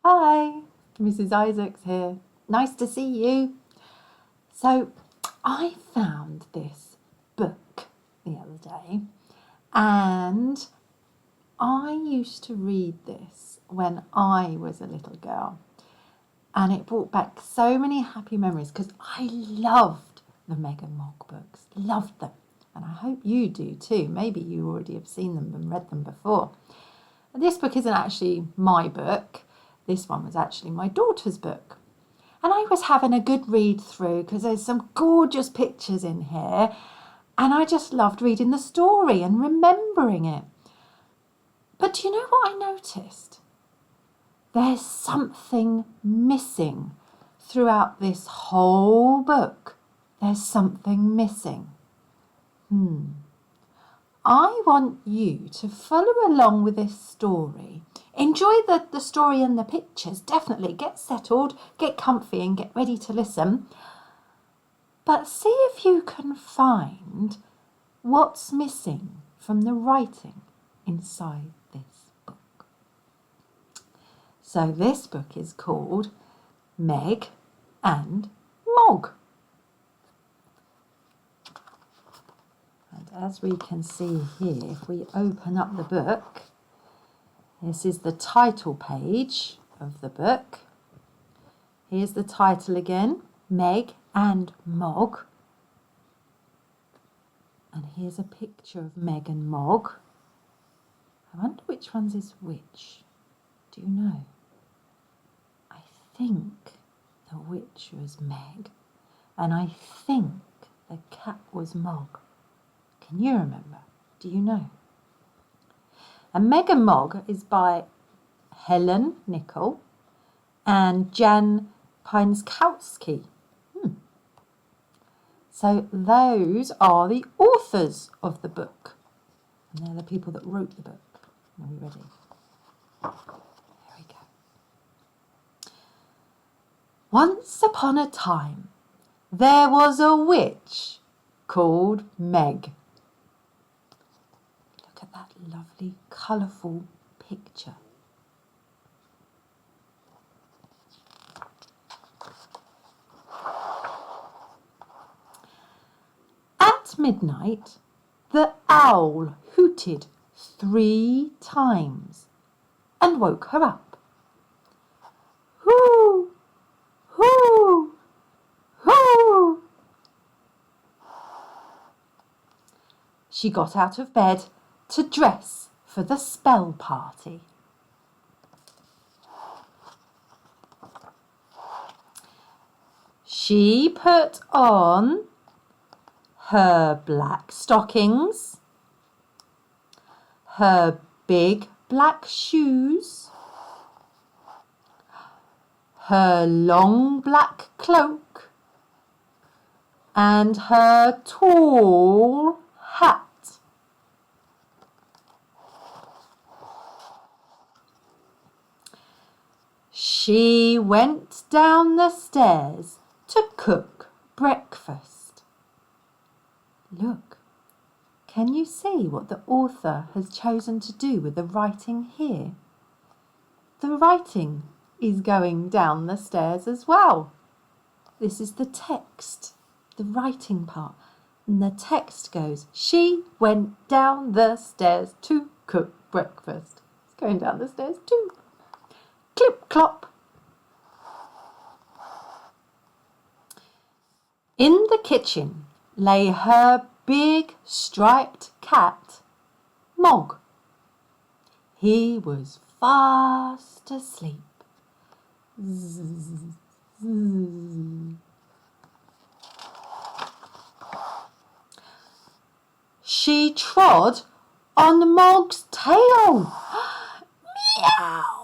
Hi, Mrs. Isaacs here. Nice to see you. So, I found this book the other day, and I used to read this when I was a little girl, and it brought back so many happy memories because I loved the Meg and Mog books, loved them, and I hope you do too. Maybe you already have seen them and read them before. This book isn't actually my book. This one was actually my daughter's book. And I was having a good read through because there's some gorgeous pictures in here. And I just loved reading the story and remembering it. But do you know what I noticed? There's something missing throughout this whole book. There's something missing. I want you to follow along with this story. Enjoy the story and the pictures, definitely. Get settled, get comfy and get ready to listen. But see if you can find what's missing from the writing inside this book. So this book is called Meg and Mog. And as we can see here, if we open up the book, this is the title page of the book. Here's the title again, Meg and Mog. And here's a picture of Meg and Mog. I wonder which one's is which. Do you know? I think the witch was Meg, and I think the cat was Mog. Can you remember? Do you know? And Meg and Mog is by Helen, Nicole, and Jan Pienkowski. So those are the authors of the book. And they're the people that wrote the book. Are we ready? Here we go. Once upon a time, there was a witch called Meg. Look at that lovely, colourful picture. At midnight, the owl hooted 3 times and woke her up. Hoo, hoo, hoo. She got out of bed to dress for the spell party. She put on her black stockings, her big black shoes, her long black cloak, and her tall hat. She went down the stairs to cook breakfast. Look, can you see what the author has chosen to do with the writing here? The writing is going down the stairs as well. This is the text, the writing part. And the text goes, she went down the stairs to cook breakfast. It's going down the stairs too. Clip clop. In the kitchen lay her big striped cat, Mog. He was fast asleep. Zzz, zzz. She trod on Mog's tail. Meow!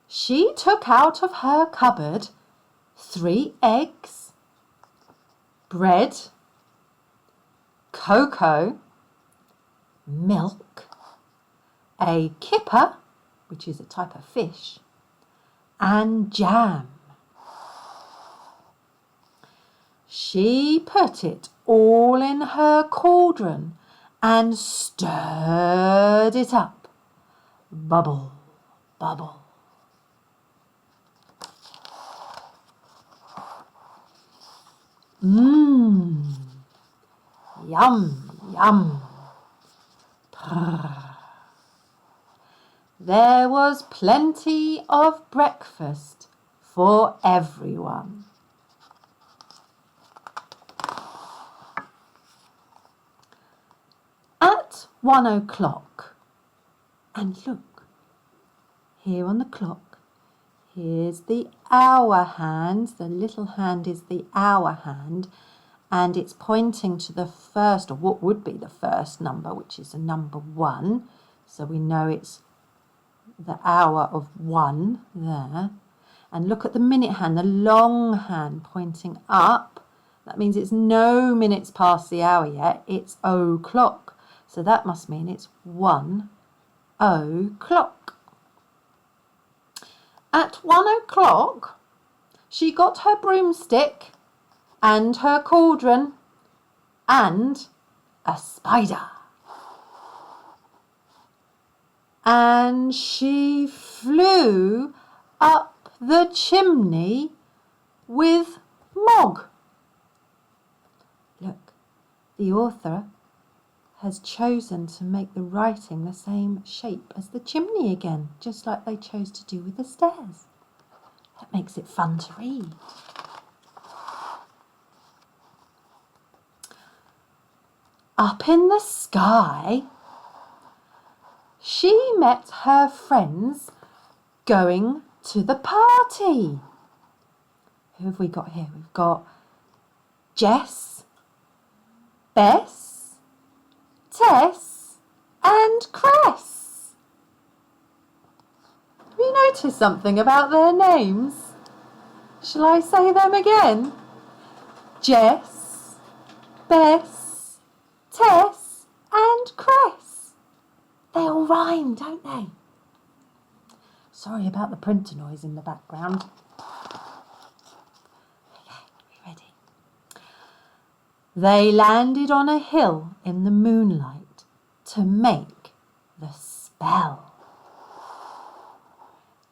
She took out of her cupboard 3 eggs, bread, cocoa, milk, a kipper, which is a type of fish, and jam. She put it all in her cauldron and stirred it up. Bubble, bubble. Mmm, yum, yum. Purr. There was plenty of breakfast for everyone. At 1 o'clock, and look, here on the clock, here's the hour hand. The little hand is the hour hand, and it's pointing to the first, or what would be the first number, which is the number 1. So we know it's the hour of 1 there. And look at the minute hand, the long hand pointing up. That means it's no minutes past the hour yet. It's o'clock. So that must mean it's 1 o'clock. At 1 o'clock, she got her broomstick and her cauldron and a spider. And she flew up the chimney with Mog. Look, the author has chosen to make the writing the same shape as the chimney again, just like they chose to do with the stairs. That makes it fun to read. Up in the sky, she met her friends going to the party. Who have we got here? We've got Jess, Bess, Tess and Cress. Have you noticed something about their names? Shall I say them again? Jess, Bess, Tess and Cress. They all rhyme, don't they? Sorry about the printer noise in the background. Okay, you ready? They landed on a hill in the moonlight to make the spell.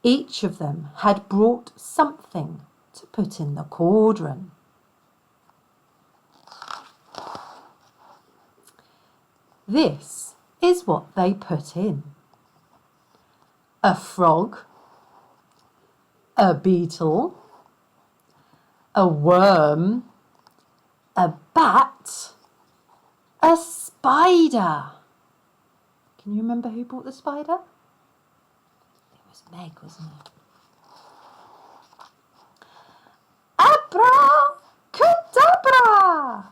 Each of them had brought something to put in the cauldron. This is what they put in: a frog, a beetle, a worm, a bat, a spider. Can you remember who brought the spider? It was Meg, wasn't it? Abracadabra!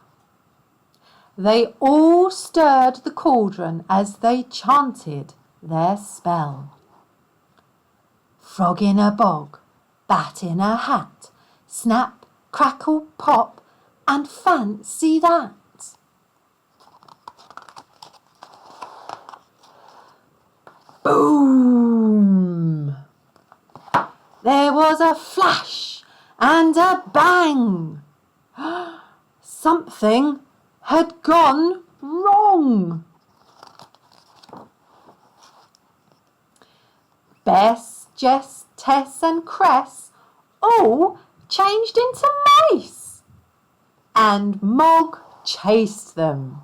They all stirred the cauldron as they chanted their spell. Frog in a bog, bat in a hat, snap, crackle, pop, and fancy that. Boom! There was a flash and a bang. Something had gone wrong. Bess, Jess, Tess and Cress all changed into mice, and Mog chased them.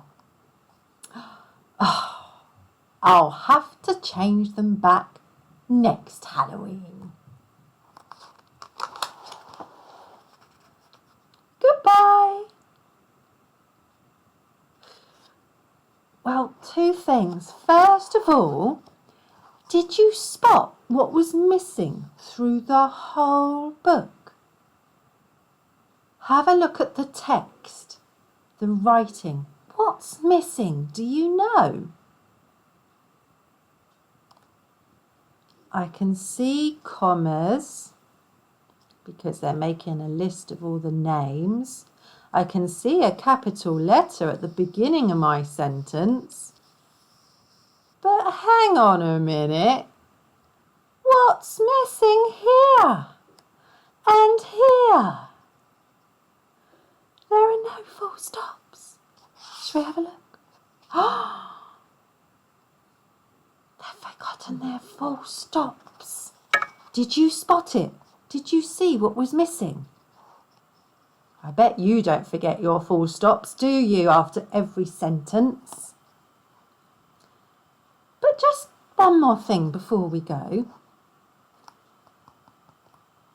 Oh, I'll have to change them back next Halloween. Goodbye. Well, two things. First of all, did you spot what was missing through the whole book? Have a look at the text, the writing. What's missing? Do you know? I can see commas because they're making a list of all the names. I can see a capital letter at the beginning of my sentence. But hang on a minute. What's missing here and here? There are no full stops. Shall we have a look? And they're full stops. Did you spot it? Did you see what was missing? I bet you don't forget your full stops, do you, after every sentence? But just one more thing before we go.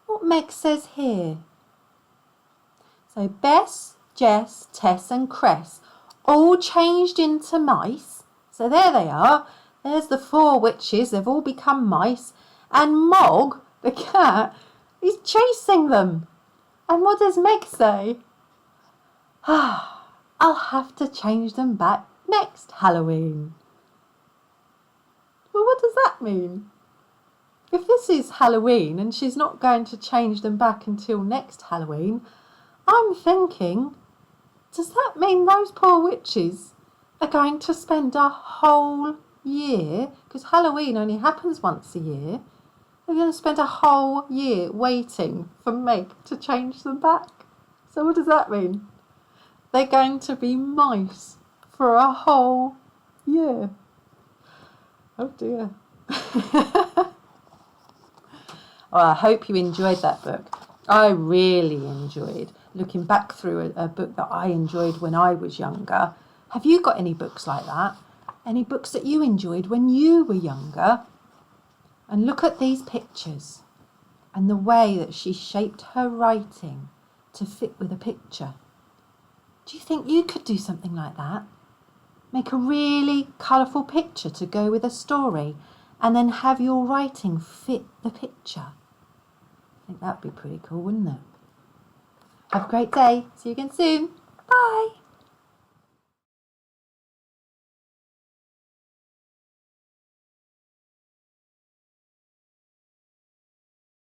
What Meg says here. So Bess, Jess, Tess and Cress all changed into mice. So there they are. There's the 4 witches. They've all become mice. And Mog, the cat, is chasing them. And what does Meg say? I'll have to change them back next Halloween. Well, what does that mean? If this is Halloween and she's not going to change them back until next Halloween, I'm thinking, does that mean those poor witches are going to spend a whole year, because Halloween only happens once a year, they're going to spend a whole year waiting for Meg to change them back? So what does that mean? They're going to be mice for a whole year. Oh dear. Well, I hope you enjoyed that book. I really enjoyed looking back through a book that I enjoyed when I was younger. Have you got any books like that? Any books that you enjoyed when you were younger? And look at these pictures and the way that she shaped her writing to fit with a picture. Do you think you could do something like that? Make a really colourful picture to go with a story and then have your writing fit the picture. I think that'd be pretty cool, wouldn't it? Have a great day. See you again soon. Bye.